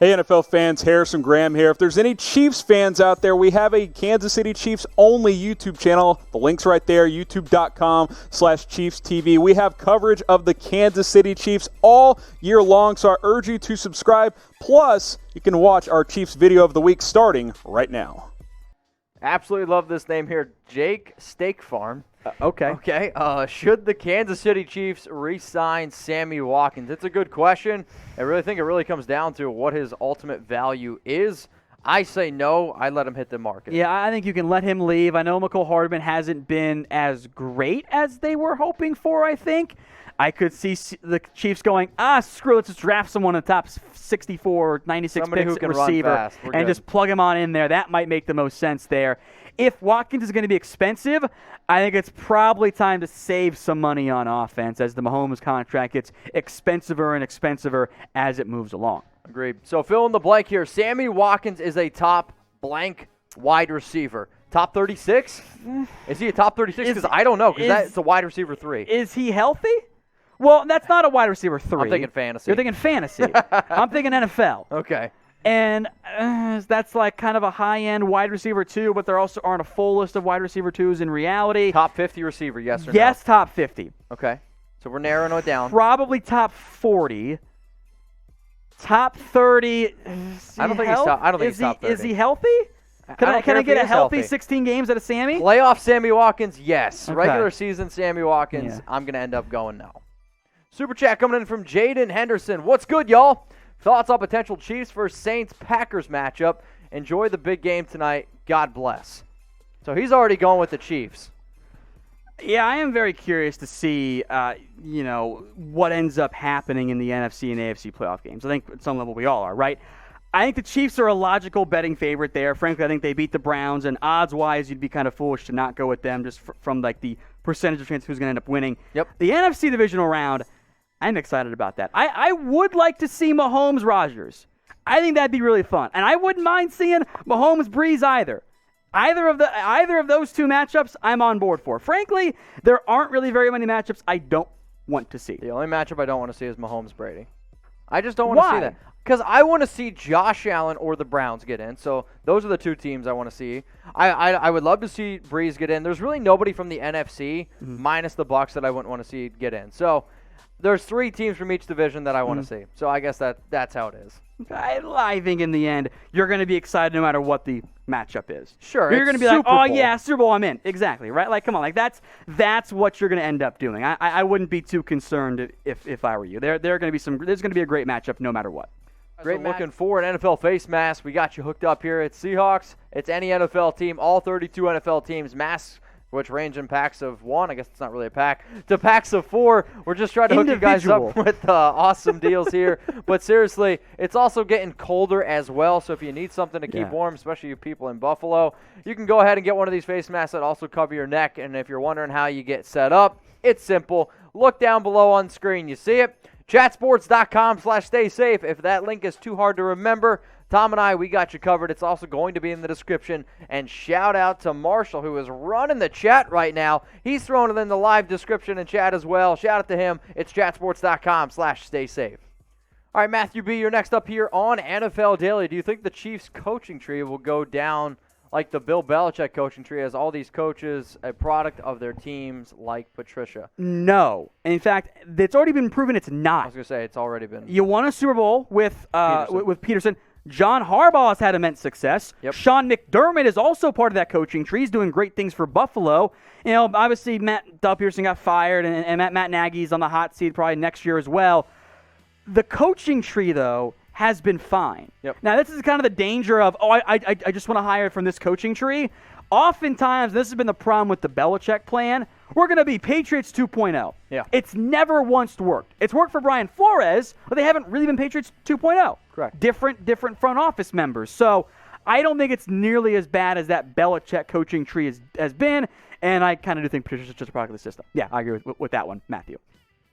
Hey, NFL fans, Harrison Graham here. If there's any Chiefs fans out there, we have a Kansas City Chiefs-only YouTube channel. The link's right there, youtube.com/ChiefsTV. We have coverage of the Kansas City Chiefs all year long, so I urge you to subscribe. Plus, you can watch our Chiefs video of the week starting right now. Absolutely love this name here, Jake Steak Farm. Okay. Should the Kansas City Chiefs re-sign Sammy Watkins? It's a good question. I really think it really comes down to what his ultimate value is. I say no. I let him hit the market. Yeah, I think you can let him leave. I know McCole Hardman hasn't been as great as they were hoping for, I think. I could see the Chiefs going, screw it, let's just draft someone in the top 64, 96 Somebody picks who can receiver run fast. and just plug him on in there. That might make the most sense there. If Watkins is going to be expensive, I think it's probably time to save some money on offense as the Mahomes contract gets expensiver and expensiver as it moves along. Agreed. So fill in the blank here. Sammy Watkins is a top blank wide receiver. Top 36? Is he a top 36? Because I don't know, because that's a wide receiver 3. Is he healthy? Well, that's not a wide receiver 3. I'm thinking fantasy. You're thinking fantasy. I'm thinking NFL. Okay. And that's like kind of a high-end wide receiver 2, but there also aren't a full list of wide receiver 2s in reality. Top 50 receiver, yes or no? Yes, top 50. Okay. So we're narrowing it down. Probably top 40. Top 30. I don't think he's top 30. Is he healthy? Can I get a healthy 16 games out of Sammy? Playoff Sammy Watkins, yes. Okay. Regular season Sammy Watkins, I'm going to end up going no. Super chat coming in from Jaden Henderson. What's good, y'all? Thoughts on potential Chiefs versus Saints-Packers matchup. Enjoy the big game tonight. God bless. So he's already going with the Chiefs. Yeah, I am very curious to see, what ends up happening in the NFC and AFC playoff games. I think at some level we all are, right? I think the Chiefs are a logical betting favorite there. Frankly, I think they beat the Browns, and odds-wise, you'd be kind of foolish to not go with them just from like the percentage of chance who's going to end up winning. Yep. The NFC divisional round, I'm excited about that. I would like to see Mahomes-Rodgers. I think that'd be really fun, and I wouldn't mind seeing Mahomes-Breeze either. Either of those two matchups, I'm on board for. Frankly, there aren't really very many matchups I don't want to see. The only matchup I don't want to see is Mahomes-Brady. I just don't want to see that. Because I want to see Josh Allen or the Browns get in. So those are the two teams I want to see. I would love to see Breeze get in. There's really nobody from the NFC, minus the Bucs, that I wouldn't want to see get in. So there's 3 teams from each division that I want to see. So I guess that's how it is. I think in the end, you're going to be excited no matter what the matchup is. Sure. You're going to be like, oh, yeah, Super Bowl, I'm in. Exactly, right? Like, come on. Like, that's what you're going to end up doing. I wouldn't be too concerned if I were you. There's going to be a great matchup no matter what. Great looking forward. NFL face mask. We got you hooked up here. It's Seahawks. It's any NFL team. All 32 NFL teams. Masks, which range in packs of 1. I guess it's not really a pack. To packs of 4. We're just trying to hook you guys up with awesome deals here. But seriously, it's also getting colder as well. So if you need something to keep warm, especially you people in Buffalo, you can go ahead and get one of these face masks that also cover your neck. And if you're wondering how you get set up, it's simple. Look down below on screen. You see it? Chatsports.com/stay safe. If that link is too hard to remember, Tom and we got you covered. It's also going to be in the description. And shout out to Marshall, who is running the chat right now. He's throwing it in the live description and chat as well. Shout out to him. It's chatsports.com/stay safe. All right, Matthew B., you're next up here on NFL Daily. Do you think the Chiefs coaching tree will go down like the Bill Belichick coaching tree, as all these coaches a product of their teams like Patricia? No. In fact, it's already been proven it's not. I was going to say, it's already been. You won a Super Bowl with Peterson. John Harbaugh has had immense success. Yep. Sean McDermott is also part of that coaching tree. He's doing great things for Buffalo. Obviously, Doug Peterson got fired, and Matt Nagy's on the hot seat probably next year as well. The coaching tree, though, has been fine. Yep. Now, this is kind of the danger of, I just want to hire from this coaching tree. Oftentimes, this has been the problem with the Belichick plan. We're going to be Patriots 2.0. Yeah. It's never once worked. It's worked for Brian Flores, but they haven't really been Patriots 2.0. Correct. Different front office members. So I don't think it's nearly as bad as that Belichick coaching tree has been, and I kind of do think Patricia's just a product of the system. Yeah, I agree with that one, Matthew.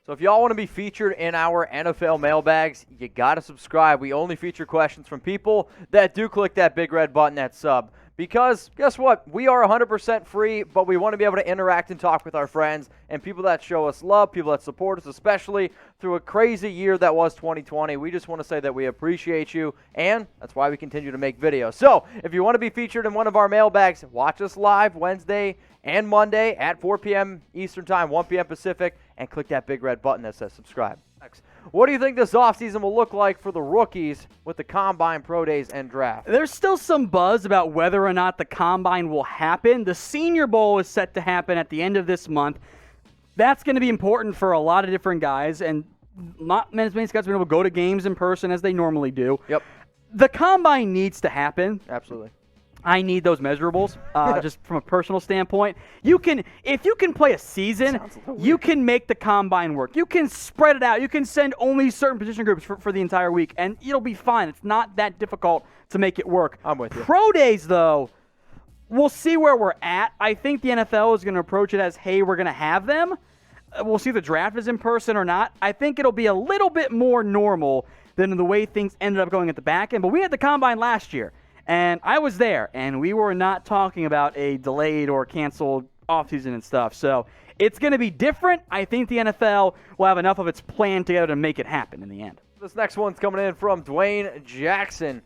So if y'all want to be featured in our NFL mailbags, you got to subscribe. We only feature questions from people that do click that big red button, that sub. Because guess what? We are 100% free, but we want to be able to interact and talk with our friends and people that show us love, people that support us, especially through a crazy year that was 2020. We just want to say that we appreciate you, and that's why we continue to make videos. So if you want to be featured in one of our mailbags, watch us live Wednesday and Monday at 4 p.m. Eastern Time, 1 p.m. Pacific, and click that big red button that says subscribe. What do you think this offseason will look like for the rookies with the Combine, Pro Days, and Draft? There's still some buzz about whether or not the Combine will happen. The Senior Bowl is set to happen at the end of this month. That's going to be important for a lot of different guys, and not many scouts have been able to go to games in person as they normally do. Yep. The Combine needs to happen. Absolutely. I need those measurables, just from a personal standpoint. If you can play a season, you can make the Combine work. You can spread it out. You can send only certain position groups for the entire week, and it'll be fine. It's not that difficult to make it work. I'm with you. Pro Days, though, we'll see where we're at. I think the NFL is going to approach it as, hey, we're going to have them. We'll see if the draft is in person or not. I think it'll be a little bit more normal than the way things ended up going at the back end. But we had the Combine last year. And I was there, and we were not talking about a delayed or canceled offseason and stuff. So it's going to be different. I think the NFL will have enough of its plan together to make it happen in the end. This next one's coming in from Dwayne Jackson.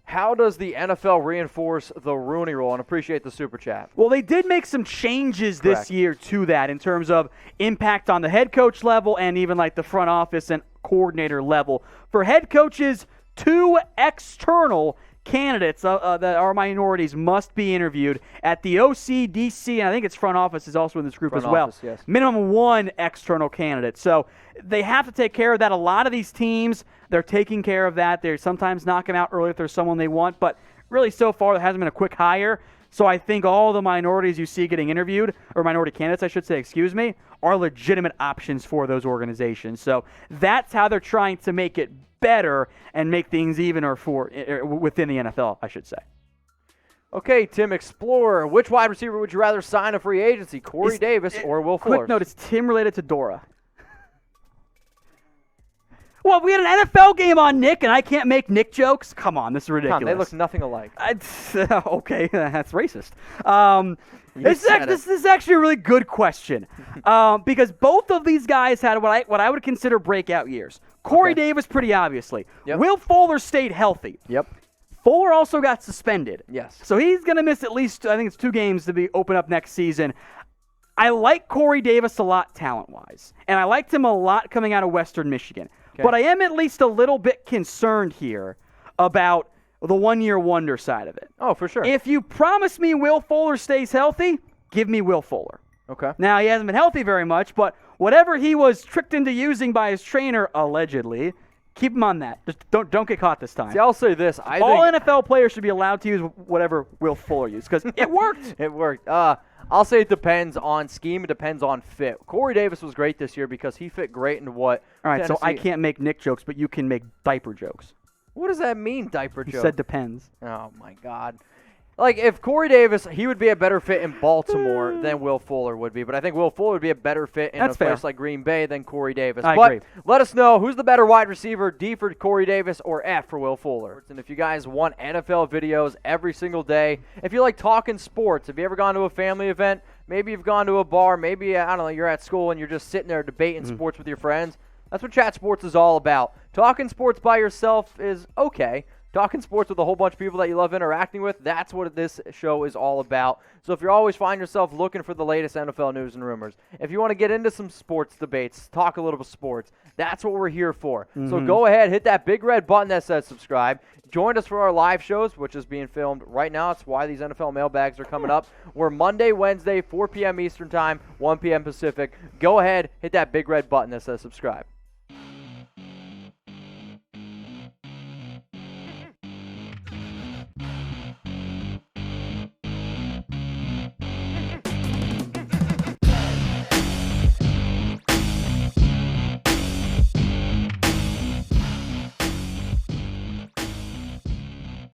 How does the NFL reinforce the Rooney Rule? And appreciate the super chat. Well, they did make some changes this year to that in terms of impact on the head coach level and even like the front office and coordinator level. For head coaches, 2 external candidates that are minorities must be interviewed at the OCDC, and I think its front office is also in this group as well. Yes. Minimum 1 external candidate. So they have to take care of that. A lot of these teams, they're taking care of that. They're sometimes knocking out early if there's someone they want, but really so far there hasn't been a quick hire. So I think all the minorities you see getting interviewed, or minority candidates I should say, are legitimate options for those organizations. So that's how they're trying to make it better and make things even or within the NFL, I should say. Okay, Tim Explorer, which wide receiver would you rather sign a free agency, Corey Davis or Will Fuller? Quick note, is Tim related to Dora? Well, we had an NFL game on Nick, and I can't make Nick jokes? Come on, this is ridiculous. They look nothing alike. Okay, that's racist. This is actually a really good question because both of these guys had what I would consider breakout years. Corey Davis, pretty obviously. Yep. Will Fuller stayed healthy. Yep. Fuller also got suspended. Yes. So he's going to miss at least, I think it's 2 games to be open up next season. I like Corey Davis a lot talent-wise, and I liked him a lot coming out of Western Michigan. Okay. But I am at least a little bit concerned here about the one-year wonder side of it. Oh, for sure. If you promise me Will Fuller stays healthy, give me Will Fuller. Okay. Now, he hasn't been healthy very much, but whatever he was tricked into using by his trainer, allegedly, keep him on that. Just don't get caught this time. See, I'll say this. All NFL players should be allowed to use whatever Will Fuller used because it worked. It worked. I'll say it depends on scheme. It depends on fit. Corey Davis was great this year because he fit great into what All right, Tennessee. So I can't make Nick jokes, but you can make diaper jokes. What does that mean, diaper joke? You said depends. Oh, my God. Like, if Corey Davis, he would be a better fit in Baltimore than Will Fuller would be. But I think Will Fuller would be a better fit in a place like Green Bay than Corey Davis. I agree. Let us know who's the better wide receiver, D for Corey Davis or F for Will Fuller. And if you guys want NFL videos every single day, if you like talking sports, have you ever gone to a family event? Maybe you've gone to a bar. Maybe, I don't know, you're at school and you're just sitting there debating sports with your friends. That's what Chat Sports is all about. Talking sports by yourself is okay. Talking sports with a whole bunch of people that you love interacting with, that's what this show is all about. So if you always find yourself looking for the latest NFL news and rumors, if you want to get into some sports debates, talk a little bit sports, that's what we're here for. So go ahead, hit that big red button that says subscribe. Join us for our live shows, which is being filmed right now. That's why these NFL mailbags are coming up. We're Monday, Wednesday, 4 p.m. Eastern Time, 1 p.m. Pacific. Go ahead, hit that big red button that says subscribe.